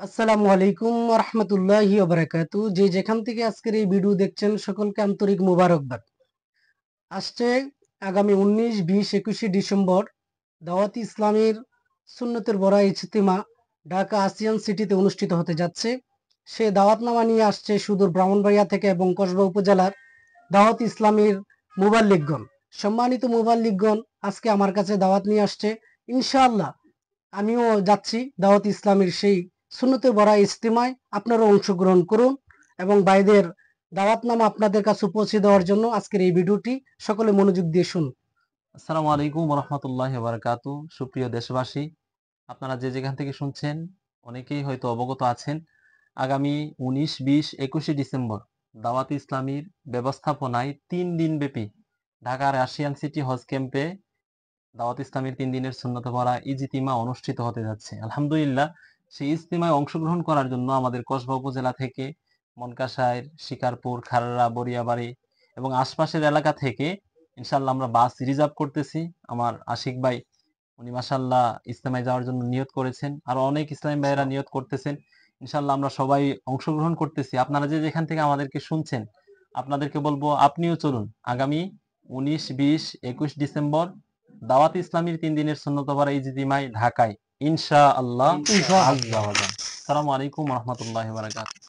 আসসালামু আলাইকুম রহমতুল্লাহি ওয়া যে যেখান থেকে আজকের এই ভিডিও দেখছেন সকলকে আন্তরিক মুবারকবাদ। আসছে আগামী 19, 20, 21শে ডিসেম্বর দাওয়াত ইসলামের সুন্নতের বড় ইজতিমা ঢাকা আসিয়ান সিটিতে অনুষ্ঠিত হতে যাচ্ছে। সে দাওয়াতনামা নিয়ে আসছে সুদূর ব্রাহ্মণবাড়িয়া থেকে এবং কসবা উপজেলার দাওয়াত ইসলামের মুবাল্লিগগণ। সম্মানিত মুবাল্লিগগণ আজকে আমার কাছে দাওয়াত নিয়ে আসছে। ইনশাআল্লাহ আমিও যাচ্ছি দাওয়াত ইসলামের সেই সুন্নতে বড়া ইজতিমায়। আপনারা অংশগ্রহণ করুন এবং ভাইদের দাওয়াতনামা আপনাদের কাছে পৌঁছে দেওয়ার জন্য আজকের এই ভিডিওটি সকলে মনোযোগ দিয়ে শুনুন। আসসালামু আলাইকুম রহমতুল্লাহ বারাকাতু। সুপ্রিয় দেশবাসী, আপনারা যে যেখান থেকে শুনছেন অনেকেই হয়তো অবগত আছেন, আগামী 19, 20, 21শে ডিসেম্বর দাওয়াত ইসলামীর ব্যবস্থাপনায় 3 দিন ব্যাপী ঢাকার রাশিয়ান সিটি হজ ক্যাম্পে দাওয়াত ইসলামীর 3 দিনের সুন্নত পড়া ইজতিমা অনুষ্ঠিত হতে যাচ্ছে। আলহামদুলিল্লাহ, সেই ইজতিমায় অংশগ্রহণ করার জন্য আমাদের কসবা উপজেলা থেকে মনকাশাইর, শিকারপুর, খারড়া, বরিয়াবাড়ি এবং আশপাশের এলাকা থেকে ইনশাল্লাহ আমরা বাস রিজার্ভ করতেছি। আমার আশিক ভাই উনি মাশাল্লাহ ইজতেমায় যাওয়ার জন্য নিয়ত করেছেন, আর অনেক ইসলামী ভাইয়েরা নিয়ত করতেছেন। ইনশাল্লাহ আমরা সবাই অংশগ্রহণ করতেছি। আপনারা যে যেখান থেকে আমাদেরকে শুনছেন আপনাদেরকে বলবো আপনিও চলুন আগামী 19, 20, 21 ডিসেম্বর দাওয়াত ইসলামীর 3 দিনের সুন্নত পড়া ইজতিমায় ঢাকায় ইনশাআল্লাহ। ইনশাআল্লাহ। আজ্জা ওয়া জাল। আসসালামু আলাইকুম ওয়া রাহমাতুল্লাহি ওয়া বারাকাতুহু।